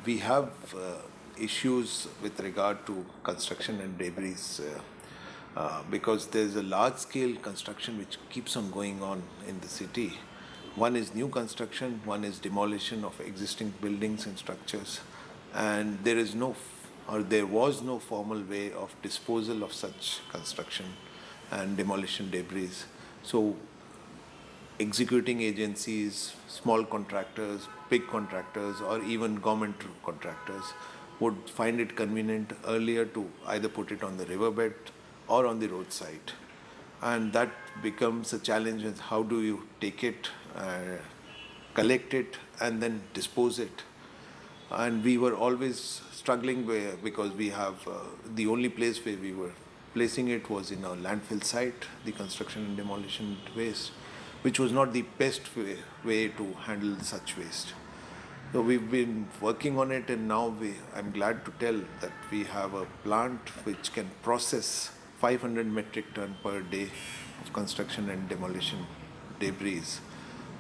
we have issues with regard to construction and debris because there's a large scale construction which keeps on going on in the city. One is new construction, one is demolition of existing buildings and structures, and there was no formal way of disposal of such construction and demolition debris. So executing agencies, small contractors, big contractors, or even government contractors would find it convenient earlier to either put it on the riverbed or on the roadside. And that becomes a challenge: is how do you take it, collect it, and then dispose it? And we were always struggling because we have the only place where we were placing it was in a landfill site, the construction and demolition waste, which was not the best way to handle such waste. So we've been working on it, and now I'm glad to tell that we have a plant which can process 500 metric ton per day of construction and demolition debris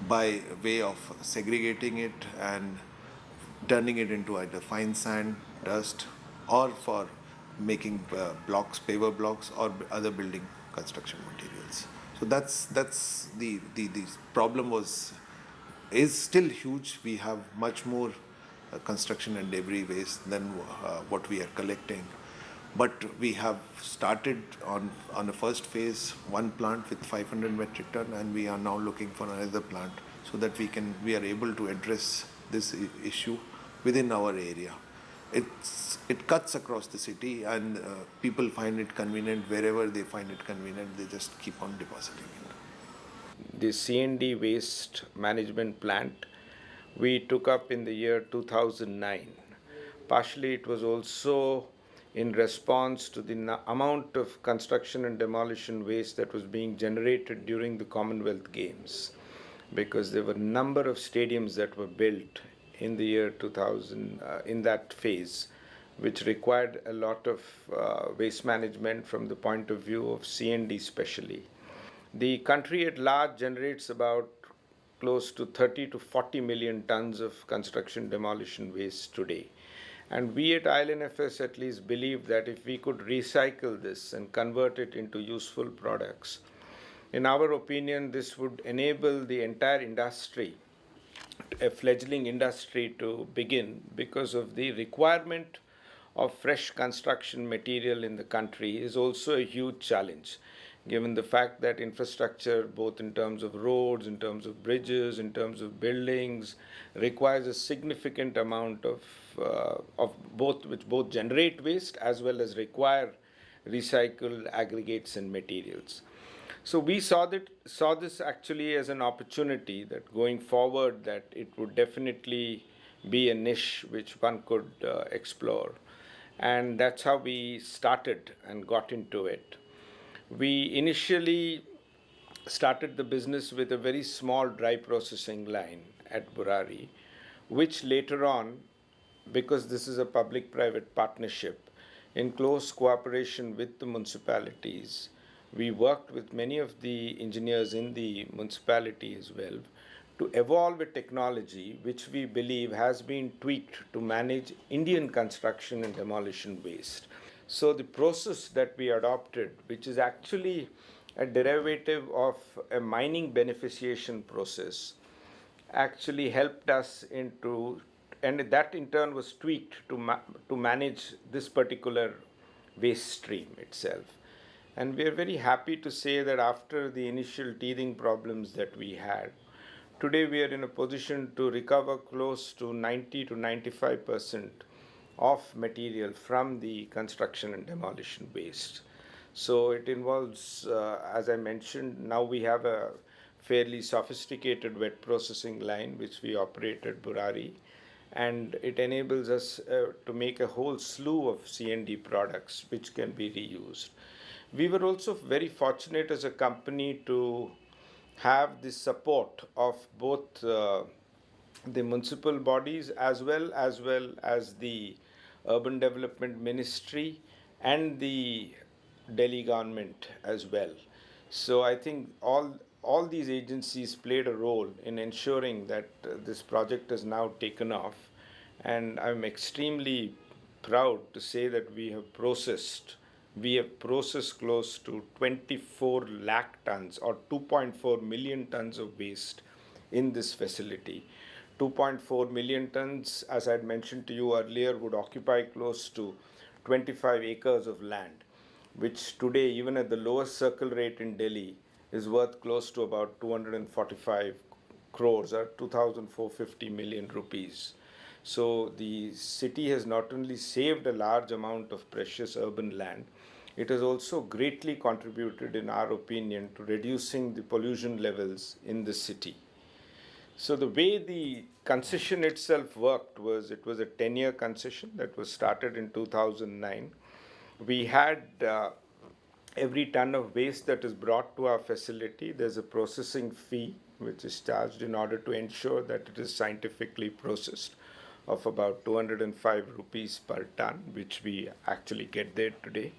by way of segregating it and turning it into either fine sand, dust, or for making blocks, paver blocks, or other building construction materials. So that's the problem is still huge. We have much more construction and debris waste than what we are collecting. But we have started on a first phase, one plant with 500 metric ton, and we are now looking for another plant so that we are able to address this issue within our area. It cuts across the city, and people find it convenient. Wherever they find it convenient, they just keep on depositing it. The C&D waste management plant we took up in the year 2009. Partially it was also in response to the amount of construction and demolition waste that was being generated during the Commonwealth Games, because there were a number of stadiums that were built in the year 2000 in that phase, which required a lot of waste management from the point of view of C&D especially. The country at large generates about close to 30 to 40 million tons of construction demolition waste today. And we at ILNFS at least believe that if we could recycle this and convert it into useful products, in our opinion, this would enable the entire industry, a fledgling industry, to begin, because of the requirement of fresh construction material in the country is also a huge challenge, given the fact that infrastructure, both in terms of roads, in terms of bridges, in terms of buildings, requires a significant amount of which both generate waste as well as require recycled aggregates and materials. So we saw this actually as an opportunity that going forward that it would definitely be a niche which one could explore. And that's how we started and got into it. We initially started the business with a very small dry processing line at Burari, which later on, because this is a public-private partnership, in close cooperation with the municipalities, we worked with many of the engineers in the municipality as well to evolve a technology which we believe has been tweaked to manage Indian construction and demolition waste. So the process that we adopted, which is actually a derivative of a mining beneficiation process, actually helped us and that in turn was tweaked to manage this particular waste stream itself. And we are very happy to say that after the initial teething problems that we had, today we are in a position to recover close to 90 to 95% of material from the construction and demolition waste. So it involves, as I mentioned, now we have a fairly sophisticated wet processing line which we operate at Burari, and it enables us to make a whole slew of C&D products which can be reused. We were also very fortunate as a company to have the support of both the municipal bodies as well as the Urban Development Ministry and the Delhi government as well. So I think all these agencies played a role in ensuring that this project has now taken off, And I'm extremely proud to say that we have processed close to 24 lakh tons or 2.4 million tons of waste in this facility. 2.4 million tons, as I'd mentioned to you earlier, would occupy close to 25 acres of land, which today, even at the lowest circle rate in Delhi, is worth close to about 245 crores or 2,450 million rupees. So the city has not only saved a large amount of precious urban land, it has also greatly contributed, in our opinion, to reducing the pollution levels in the city. So the way the concession itself worked was it was a 10-year concession that was started in 2009. We had every ton of waste that is brought to our facility, there's a processing fee which is charged in order to ensure that it is scientifically processed of about 205 rupees per ton, which we actually get there today.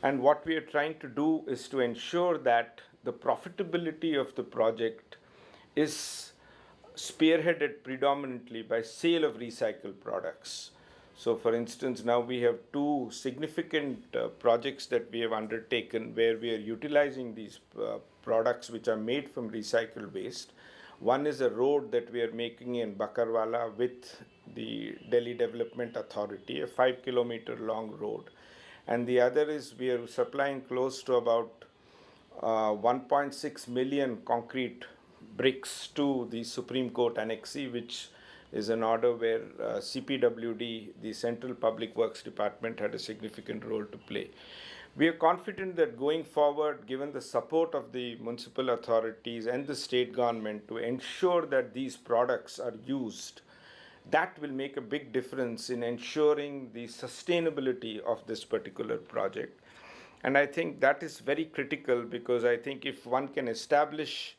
And what we are trying to do is to ensure that the profitability of the project is spearheaded predominantly by sale of recycled products. So, for instance, now we have two significant projects that we have undertaken where we are utilizing these products which are made from recycled waste. One is a road that we are making in Bakarwala with the Delhi Development Authority, a 5 kilometer long road. And the other is we are supplying close to about 1.6 million concrete bricks to the Supreme Court annexee, which is an order where CPWD, the Central Public Works Department, had a significant role to play. We are confident that going forward, given the support of the municipal authorities and the state government to ensure that these products are used, that will make a big difference in ensuring the sustainability of this particular project. And I think that is very critical because I think if one can establish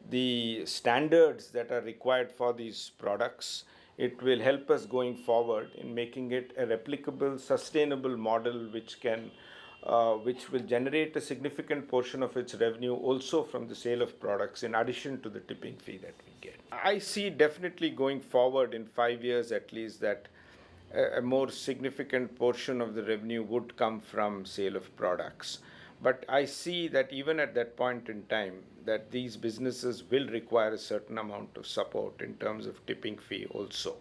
the standards that are required for these products, it will help us going forward in making it a replicable, sustainable model which will generate a significant portion of its revenue also from the sale of products in addition to the tipping fee that we get. I see definitely going forward in 5 years at least that a more significant portion of the revenue would come from sale of products. But I see that even at that point in time, that these businesses will require a certain amount of support in terms of tipping fee also.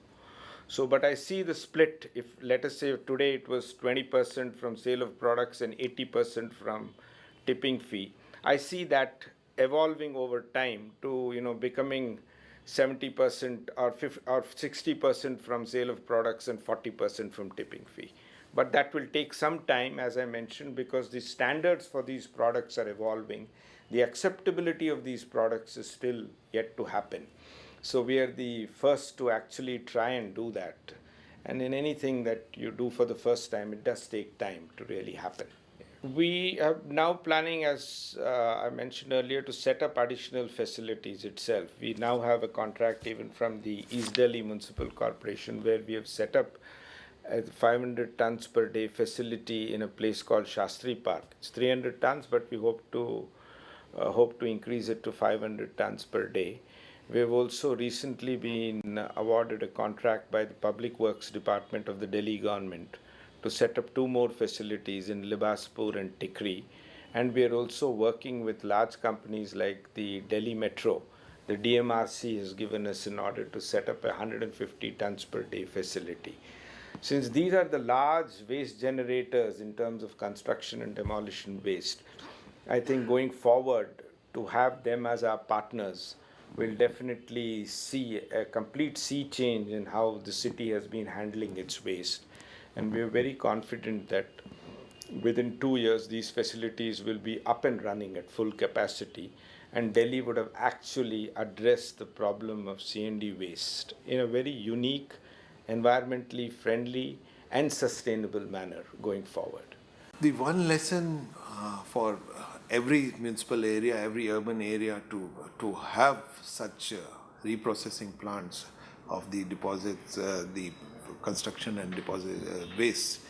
So, but I see the split. If let us say today it was 20% from sale of products and 80% from tipping fee, I see that evolving over time to becoming 70% or 60% from sale of products and 40% from tipping fee. But that will take some time, as I mentioned, because the standards for these products are evolving. The acceptability of these products is still yet to happen. So we are the first to actually try and do that. And in anything that you do for the first time, it does take time to really happen. We are now planning, as I mentioned earlier, to set up additional facilities itself. We now have a contract even from the East Delhi Municipal Corporation where we have set up a 500 tons per day facility in a place called Shastri Park. It's 300 tons, but we hope to increase it to 500 tons per day. We have also recently been awarded a contract by the Public Works Department of the Delhi government to set up two more facilities in Libaspur and Tikri. And we are also working with large companies like the Delhi Metro. The DMRC has given us in order to set up a 150 tons per day facility. Since these are the large waste generators in terms of construction and demolition waste, I think going forward to have them as our partners will definitely see a complete sea change in how the city has been handling its waste. And we are very confident that within 2 years these facilities will be up and running at full capacity, and Delhi would have actually addressed the problem of C&D waste in a very unique, environmentally friendly and sustainable manner going forward. The one lesson for every municipal area, every urban area to have such reprocessing plants of the deposits, the construction and deposit waste,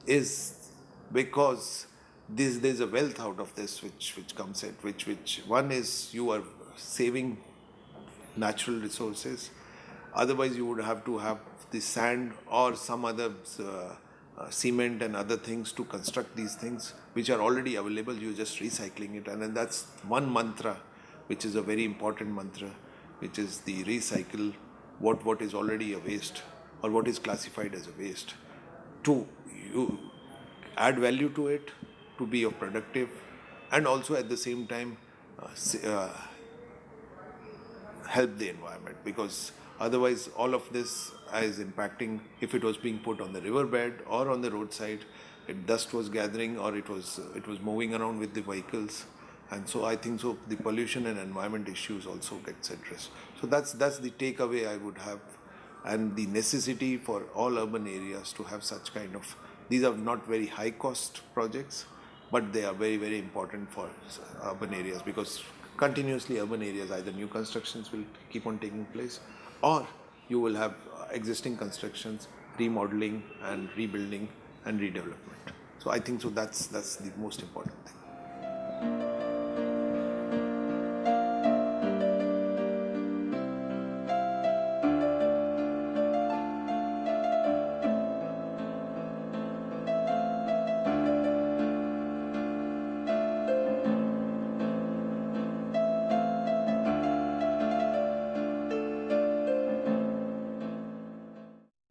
is because there's a wealth out of this which comes in, which one is you are saving natural resources. Otherwise, you would have to have the sand or some other cement and other things to construct these things which are already available. You're just recycling it, and then that's one mantra, which is a very important mantra, which is the recycle what is already a waste or what is classified as a waste, to you add value to it, to be of productive, and also at the same time help the environment, because otherwise all of this is impacting. If it was being put on the riverbed or on the roadside, dust was gathering, or it was moving around with the vehicles, and so I think so the pollution and environment issues also gets addressed. So that's the takeaway I would have, and the necessity for all urban areas to have such kind of, these are not very high cost projects, but they are very, very important for urban areas, because continuously urban areas, either new constructions will keep on taking place, or you will have existing constructions remodeling and rebuilding and redevelopment. So I think so that's the most important thing.